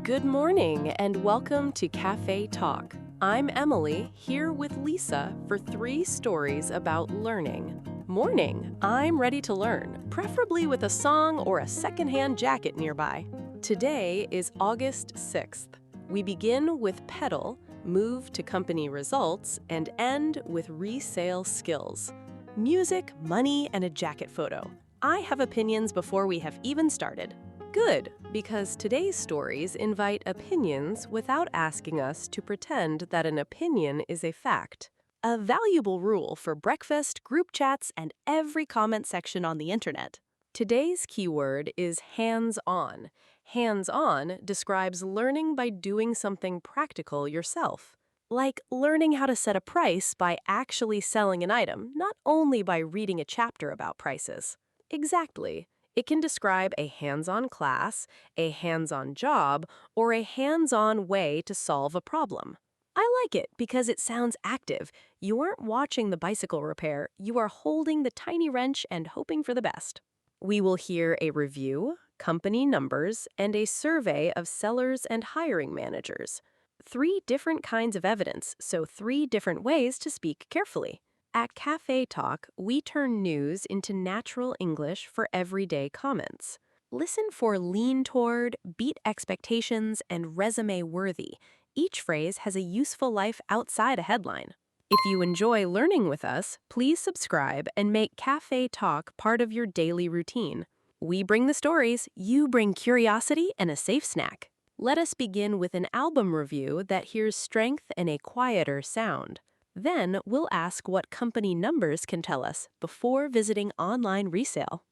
Good morning and welcome to Cafe Talk. I'm Emily, here with Lisa for 3 stories about learning. Morning, I'm ready to learn, preferably with a song or a secondhand jacket nearby. Today is August 6th. We begin with Petal, move to company results, and end with resale skills. Music, money, and a jacket photo. I have opinions before we have even started. Good, because today's stories invite opinions without asking us to pretend that an opinion is a fact. A valuable rule for breakfast, group chats, and every comment section on the internet. Today's keyword is hands-on. Hands-on describes learning by doing something practical yourself. Like learning how to set a price by actually selling an item, not only by reading a chapter about prices. Exactly. It can describe a hands-on class, a hands-on job, or a hands-on way to solve a problem. I like it because it sounds active. You aren't watching the bicycle repair, you are holding the tiny wrench and hoping for the best. We will hear a review, company numbers, and a survey of sellers and hiring managers. 3 different kinds of evidence, so 3 different ways to speak carefully. At Cafe Talk, we turn news into natural English for everyday comments. Listen for lean toward, beat expectations, and resume worthy. Each phrase has a useful life outside a headline. If you enjoy learning with us, please subscribe and make Cafe Talk part of your daily routine. We bring the stories, you bring curiosity and a safe snack. Let us begin with an album review that hears strength in a quieter sound. Then we'll ask what company numbers can tell us before visiting online resale.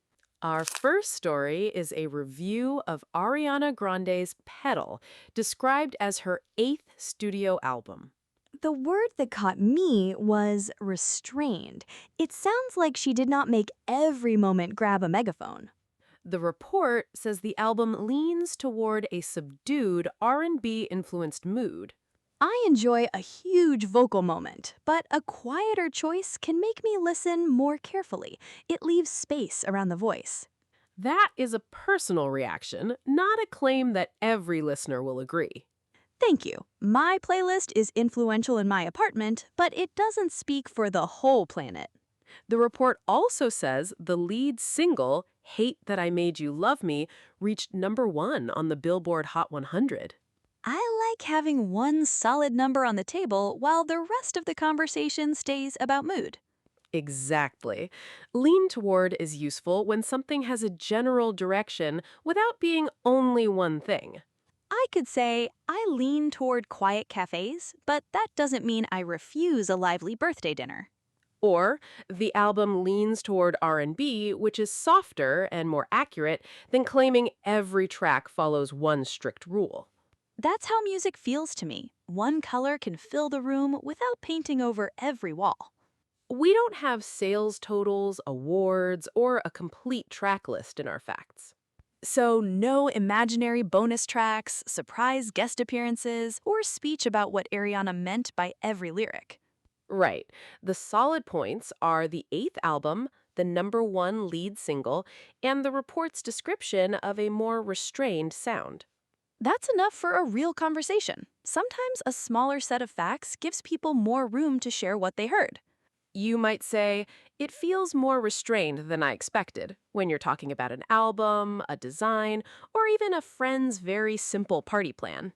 Our first story is a review of Ariana Grande's Petal, described as her 8th studio album. The word that caught me was restrained. It sounds like she did not make every moment grab a megaphone. The report says the album leans toward a subdued R&B-influenced mood. I enjoy a huge vocal moment, but a quieter choice can make me listen more carefully. It leaves space around the voice. That is a personal reaction, not a claim that every listener will agree. Thank you. My playlist is influential in my apartment, but it doesn't speak for the whole planet. The report also says the lead single, Hate That I Made You Love Me, reached #1 on the Billboard Hot 100. I like having one solid number on the table while the rest of the conversation stays about mood. Exactly. Lean toward is useful when something has a general direction without being only one thing. I could say, I lean toward quiet cafes, but that doesn't mean I refuse a lively birthday dinner. Or, the album leans toward R&B, which is softer and more accurate than claiming every track follows one strict rule. That's how music feels to me. One color can fill the room without painting over every wall. We don't have sales totals, awards, or a complete track list in our facts. So no imaginary bonus tracks, surprise guest appearances, or speech about what Ariana meant by every lyric. Right. The solid points are the 8th album, the #1 lead single, and the report's description of a more restrained sound. That's enough for a real conversation. Sometimes a smaller set of facts gives people more room to share what they heard. You might say, it feels more restrained than I expected when you're talking about an album, a design, or even a friend's very simple party plan.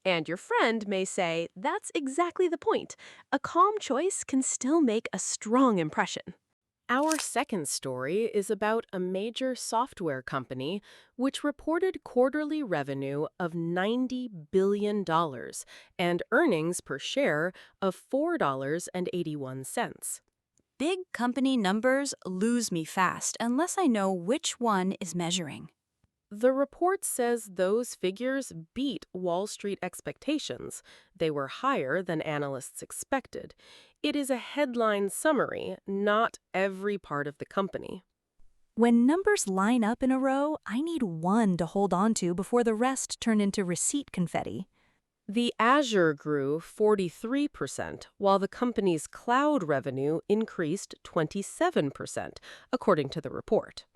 And your friend may say, that's exactly the point. A calm choice can still make a strong impression. Our second story is about a major software company which reported quarterly revenue of $90 billion and earnings per share of $4.81. Big company numbers lose me fast unless I know which one is measuring. The report says those figures beat Wall Street expectations. They were higher than analysts expected. It is a headline summary, not every part of the company. When numbers line up in a row, I need one to hold on to before the rest turn into receipt confetti. The Azure grew 43%, while the company's cloud revenue increased 27%, according to the report.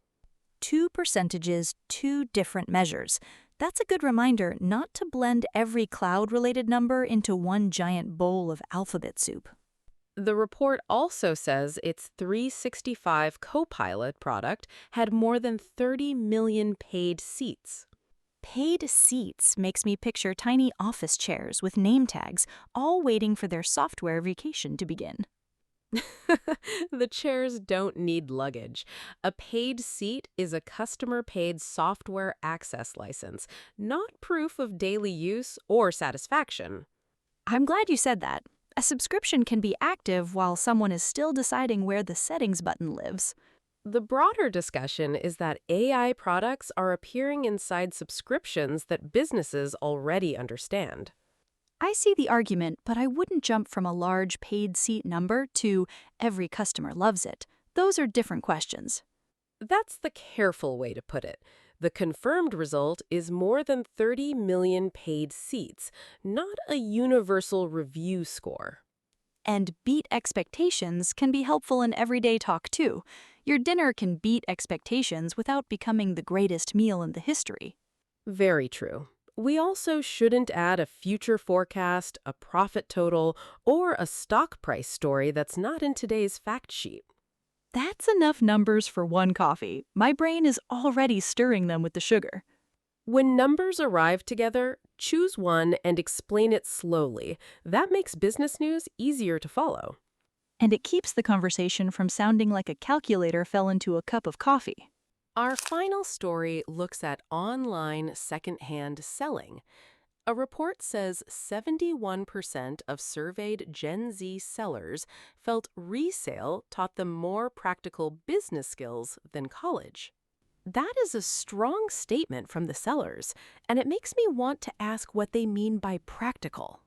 2 percentages, 2 different measures. That's a good reminder not to blend every cloud-related number into one giant bowl of alphabet soup. The report also says its 365 Copilot product had more than 30 million paid seats. Paid seats makes me picture tiny office chairs with name tags, all waiting for their software vacation to begin. The chairs don't need luggage. A paid seat is a customer-paid software access license, not proof of daily use or satisfaction. I'm glad you said that. A subscription can be active while someone is still deciding where the settings button lives. The broader discussion is that AI products are appearing inside subscriptions that businesses already understand. I see the argument, but I wouldn't jump from a large paid seat number to every customer loves it. Those are different questions. That's the careful way to put it. The confirmed result is more than 30 million paid seats, not a universal review score. And beat expectations can be helpful in everyday talk too. Your dinner can beat expectations without becoming the greatest meal in the history. Very true. We also shouldn't add a future forecast, a profit total, or a stock price story that's not in today's fact sheet. That's enough numbers for one coffee. My brain is already stirring them with the sugar. When numbers arrive together, choose one and explain it slowly. That makes business news easier to follow. And it keeps the conversation from sounding like a calculator fell into a cup of coffee. Our final story looks at online secondhand selling. A report says 71% of surveyed Gen Z sellers felt resale taught them more practical business skills than college. That is a strong statement from the sellers, and it makes me want to ask what they mean by practical.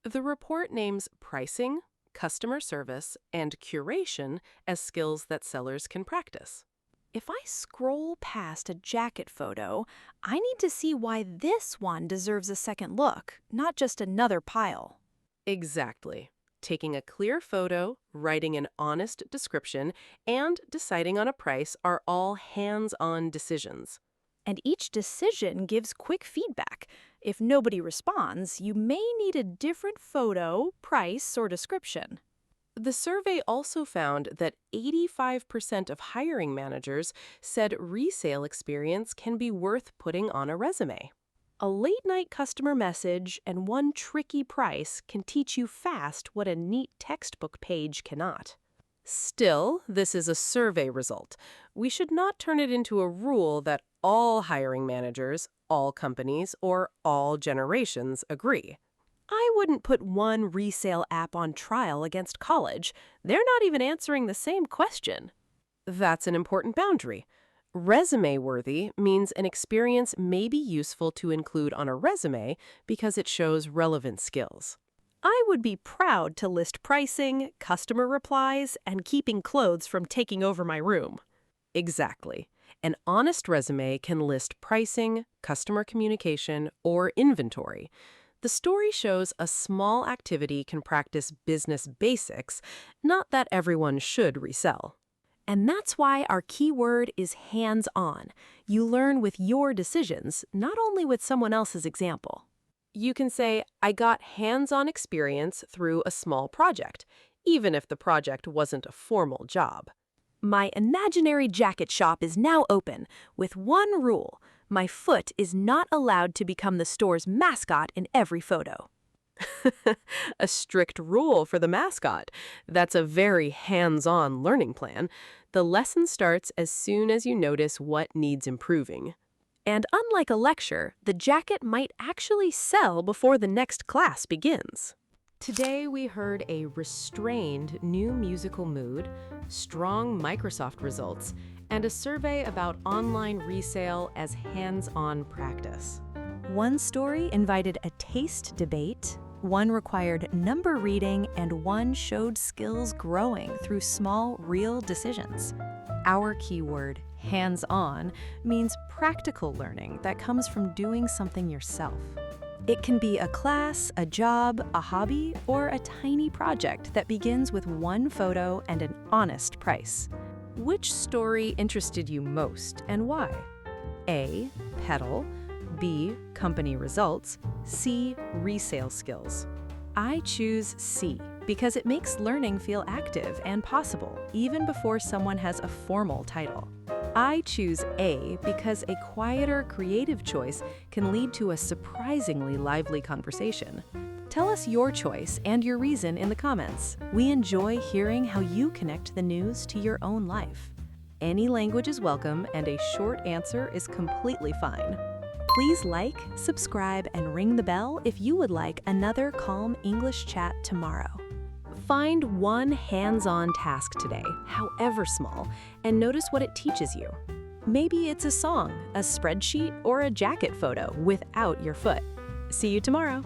The report names pricing, customer service, and curation as skills that sellers can practice. If I scroll past a jacket photo, I need to see why this one deserves a second look, not just another pile. Exactly. Taking a clear photo, writing an honest description, and deciding on a price are all hands-on decisions. And each decision gives quick feedback. If nobody responds, you may need a different photo, price, or description. The survey also found that 85% of hiring managers said resale experience can be worth putting on a resume. A late-night customer message and one tricky price can teach you fast what a neat textbook page cannot. Still, this is a survey result. We should not turn it into a rule that all hiring managers, all companies, or all generations agree. I wouldn't put one resale app on trial against college. They're not even answering the same question. That's an important boundary. Resume-worthy means an experience may be useful to include on a resume because it shows relevant skills. I would be proud to list pricing, customer replies, and keeping clothes from taking over my room. Exactly. An honest resume can list pricing, customer communication, or inventory. The story shows a small activity can practice business basics, not that everyone should resell. And that's why our key word is hands-on. You learn with your decisions, not only with someone else's example. You can say, I got hands-on experience through a small project, even if the project wasn't a formal job. My imaginary jacket shop is now open, with one rule. My foot is not allowed to become the store's mascot in every photo. A strict rule for the mascot. That's a very hands-on learning plan. The lesson starts as soon as you notice what needs improving. And unlike a lecture, the jacket might actually sell before the next class begins. Today we heard a restrained new musical mood, strong Microsoft results, and a survey about online resale as hands-on practice. One story invited a taste debate, one required number reading, and one showed skills growing through small, real decisions. Our keyword, hands-on, means practical learning that comes from doing something yourself. It can be a class, a job, a hobby, or a tiny project that begins with one photo and an honest price. Which story interested you most and why? A. Petal, B. Company results. C. Resale skills. I choose C because it makes learning feel active and possible even before someone has a formal title. I choose A because a quieter, creative choice can lead to a surprisingly lively conversation. Tell us your choice and your reason in the comments. We enjoy hearing how you connect the news to your own life. Any language is welcome, and a short answer is completely fine. Please like, subscribe, and ring the bell if you would like another calm English chat tomorrow. Find one hands-on task today, however small, and notice what it teaches you. Maybe it's a song, a spreadsheet, or a jacket photo without your foot. See you tomorrow.